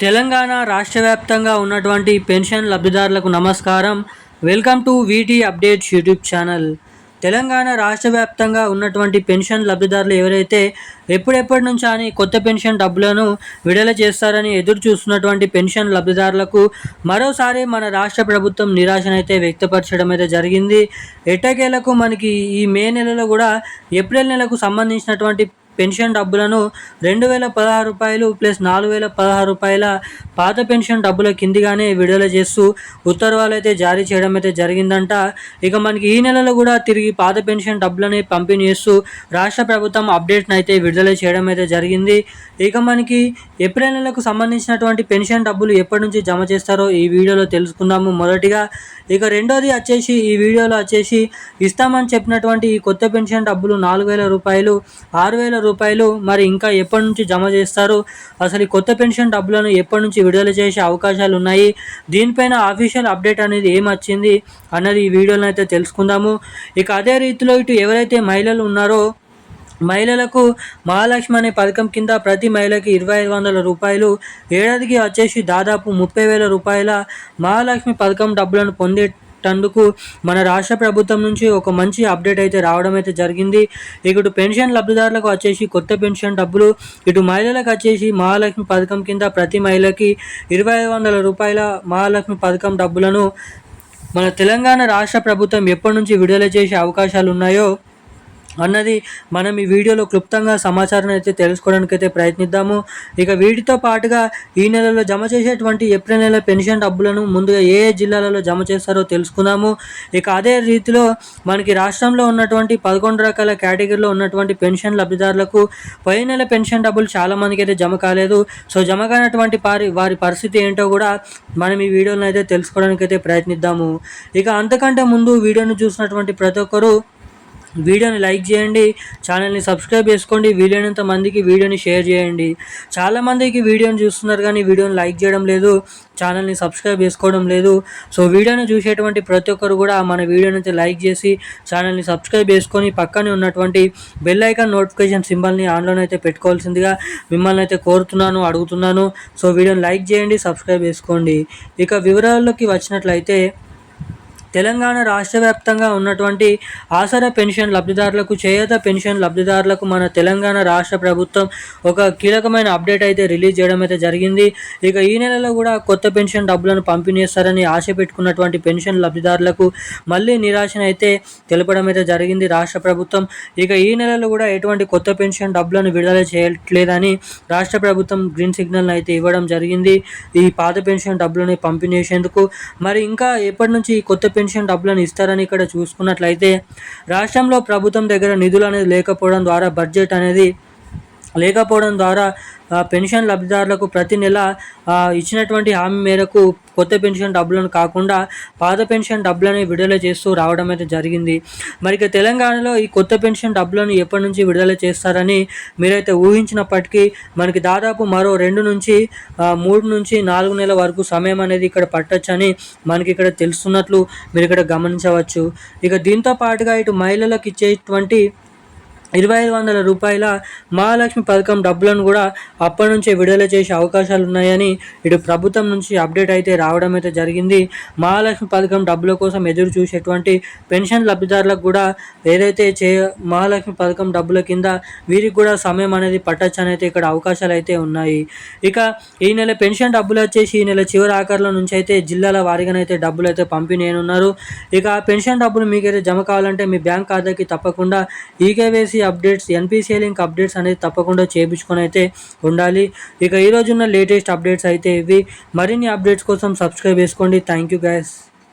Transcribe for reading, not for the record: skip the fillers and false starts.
తెలంగాణ రాష్ట్ర వ్యాప్తంగా ఉన్నటువంటి పెన్షన్ లబ్ధిదారులకు నమస్కారం. Welcome to వీటీ updates YouTube channel. Telangana రాష్ట్ర వ్యాప్తంగా ఉన్నటువంటి పెన్షన్ లబ్ధిదారులు ఎవరైతే ఎప్పటి నుంచా అని కొత్త పెన్షన్ డబ్బులను విడుదల చేస్తారని ఎదురు చూస్తున్నటువంటి పెన్షన్ లబ్ధిదారులకు మరోసారి మన రాష్ట్ర ప్రభుత్వం నిరాశనైతే వ్యక్తపరచడం అయితే జరిగింది. ఎట్టకేలకు మనకి ఈ మే నెలలో కూడా ఏప్రిల్ నెలకు సంబంధించినటువంటి పెన్షన్ డబ్బులను 2016 రూపాయలు ప్లస్ 4016 రూపాయల పాత పెన్షన్ డబ్బుల కిందిగానే విడుదల చేస్తూ ఉత్తర్వులు అయితే జారీ చేయడం అయితే జరిగిందంట. ఇక మనకి ఈ నెలలో కూడా తిరిగి పాత పెన్షన్ డబ్బులని పంపిణీ చేస్తూ రాష్ట్ర ప్రభుత్వం అప్డేట్ని అయితే విడుదల చేయడం అయితే జరిగింది. ఇక మనకి ఏప్రిల్ నెలకు సంబంధించినటువంటి పెన్షన్ డబ్బులు ఎప్పటి నుంచి జమ చేస్తారో ఈ వీడియోలో తెలుసుకుందాము మొదటిగా. ఇక రెండోది వచ్చేసి ఈ వీడియోలో వచ్చేసి ఇస్తామని చెప్పినటువంటి ఈ కొత్త పెన్షన్ డబ్బులు 4000 రూపాయలు 6000 రూపాయలు మరి ఇంకా ఎప్పటి నుంచి జమ చేస్తారు, అసలు ఈ కొత్త పెన్షన్ డబ్బులను ఎప్పటి నుంచి విడుదల చేసే అవకాశాలు ఉన్నాయి, దీనిపైన అఫీషియల్ అప్డేట్ అనేది ఏమొచ్చింది అన్నది ఈ వీడియోలో అయితే తెలుసుకుందాము. ఇక అదే రీతిలో ఇటు ఎవరైతే మహిళలు ఉన్నారో మహిళలకు మహాలక్ష్మి అనే పథకం కింద ప్రతి మహిళకి 2500 రూపాయలు, ఏడాదికి వచ్చేసి దాదాపు 30,000 రూపాయల మహాలక్ష్మి పథకం డబ్బులను పొందేటందుకు మన రాష్ట్ర ప్రభుత్వం నుంచి ఒక మంచి అప్డేట్ అయితే రావడం అయితే జరిగింది. ఇటు పెన్షన్ లబ్ధిదారులకు వచ్చేసి కొత్త పెన్షన్ డబ్బులు, ఇటు మహిళలకు వచ్చేసి మహాలక్ష్మి పథకం కింద ప్రతి మహిళకి 2500 రూపాయల మహాలక్ష్మి పథకం డబ్బులను మన తెలంగాణ రాష్ట్ర ప్రభుత్వం ఎప్పటి నుంచి విడుదల చేసే అవకాశాలు ఉన్నాయో అన్నది మనం ఈ వీడియోలో క్లుప్తంగా సమాచారం అయితే తెలుసుకోవడానికి అయితే ప్రయత్నిద్దాము. ఇక వీటితో పాటుగా ఈ నెలలో జమ చేసేటువంటి ఏప్రిల్ నెల పెన్షన్ డబ్బులను ముందుగా ఏ జిల్లాలలో జమ చేస్తారో తెలుసుకుందాము. ఇక అదే రీతిలో మనకి రాష్ట్రంలో ఉన్నటువంటి 11 రకాల కేటగిరీలో ఉన్నటువంటి పెన్షన్ లబ్ధిదారులకు పై నెల పెన్షన్ డబ్బులు చాలామందికి అయితే జమ కాలేదు. సో జమ కానటువంటి వారి పరిస్థితి ఏంటో కూడా మనం ఈ వీడియోలో అయితే తెలుసుకోవడానికి అయితే ప్రయత్నిద్దాము. ఇక అంతకంటే ముందు వీడియోను చూసినటువంటి ప్రతి ఒక్కరూ వీడియోని లైక్ చేయండి, ఛానల్ని సబ్స్క్రైబ్ చేసుకోండి, వీలైనంత మందికి వీడియోని షేర్ చేయండి. చాలామందికి వీడియోని చూస్తున్నారు కానీ వీడియోని లైక్ చేయడం లేదు, ఛానల్ని సబ్స్క్రైబ్ చేసుకోవడం లేదు. సో వీడియోని చూసేటువంటి ప్రతి ఒక్కరు కూడా మన వీడియోని అయితే లైక్ చేసి ఛానల్ని సబ్స్క్రైబ్ చేసుకొని పక్కనే ఉన్నటువంటి బెల్ ఐకాన్ నోటిఫికేషన్ సింబల్ని ఆన్లోనైతే పెట్టుకోవాల్సిందిగా మిమ్మల్ని అయితే కోరుతున్నాను, అడుగుతున్నాను. సో వీడియోని లైక్ చేయండి, సబ్స్క్రైబ్ చేసుకోండి. ఇక వివరాల్లోకి వచ్చినట్లయితే తెలంగాణ రాష్ట్ర వ్యాప్తంగా ఉన్నటువంటి ఆసరా పెన్షన్ లబ్ధిదారులకు, చేయూత పెన్షన్ లబ్ధిదారులకు మన తెలంగాణ రాష్ట్ర ప్రభుత్వం ఒక కీలకమైన అప్డేట్ అయితే రిలీజ్ చేయడం అయితే జరిగింది. ఇక ఈ నెలలో కూడా కొత్త పెన్షన్ డబ్బులను పంపిణీ చేస్తారని ఆశ పెట్టుకున్నటువంటి పెన్షన్ లబ్ధిదారులకు మళ్ళీ నిరాశనైతే తెలపడం అయితే జరిగింది రాష్ట్ర ప్రభుత్వం. ఇక ఈ నెలలో కూడా ఎటువంటి కొత్త పెన్షన్ డబ్బులను విడుదల చేయట్లేదని రాష్ట్ర ప్రభుత్వం గ్రీన్ సిగ్నల్ అయితే ఇవ్వడం జరిగింది ఈ పాత పెన్షన్ డబ్బులను పంపిణీ చేసేందుకు. మరి ఇంకా ఎప్పటి నుంచి ఈ కొత్త పెన్షన్ డబ్బులను ఇస్తారని ఇక్కడ చూసుకున్నట్లయితే రాష్ట్రంలో ప్రభుత్వం దగ్గర నిధులు అనేది లేకపోవడం ద్వారా, బడ్జెట్ అనేది లేకపోవడం ద్వారా పెన్షన్ లబ్ధిదారులకు ప్రతి నెల ఇచ్చినటువంటి హామీ మేరకు కొత్త పెన్షన్ డబ్బులను కాకుండా పాత పెన్షన్ డబ్బులని విడుదల చేస్తూ రావడం అయితే జరిగింది. మరి తెలంగాణలో ఈ కొత్త పెన్షన్ డబ్బులను ఎప్పటి నుంచి విడుదల చేస్తారని మీరైతే ఊహించినప్పటికీ మనకి దాదాపు మరో 2 నుంచి 3 నుంచి 4 నెలల వరకు సమయం అనేది ఇక్కడ పట్టొచ్చని మనకి ఇక్కడ తెలుస్తున్నట్లు మీరు ఇక్కడ గమనించవచ్చు. ఇక దీంతో పాటుగా ఇటు మహిళలకు ఇచ్చేటువంటి 2500 రూపాయల మహాలక్ష్మి పథకం డబ్బులను కూడా అప్పటి నుంచే విడుదల చేసే అవకాశాలు ఉన్నాయని ఇటు ప్రభుత్వం నుంచి అప్డేట్ అయితే రావడం అయితే జరిగింది. మహాలక్ష్మి పథకం డబ్బుల కోసం ఎదురు చూసేటువంటి పెన్షన్ లబ్ధిదారులకు కూడా ఏదైతే మహాలక్ష్మి పథకం డబ్బుల కింద వీరికి కూడా సమయం అనేది పట్టొచ్చని అయితే ఇక్కడ అవకాశాలు అయితే ఉన్నాయి. ఇక ఈ నెల పెన్షన్ డబ్బులు వచ్చేసి ఈ నెల చివరి ఆఖరిలో నుంచి అయితే జిల్లాల వారీగానైతే డబ్బులు అయితే పంపిణీ ఉన్నారు. ఇక ఆ పెన్షన్ డబ్బులు మీకైతే జమ కావాలంటే మీ బ్యాంక్ ఖాతాకి తప్పకుండా eKYC updates, NPCI link updates అనేది తప్పకుండా చేయించుకొని అయితే ఉండాలి. ఇక ఈరోజున్న లేటెస్ట్ అప్డేట్స్ అయితే ఇవి. మరిన్ని అప్డేట్స్ కోసం సబ్స్క్రైబ్ చేసుకోండి. Thank you guys.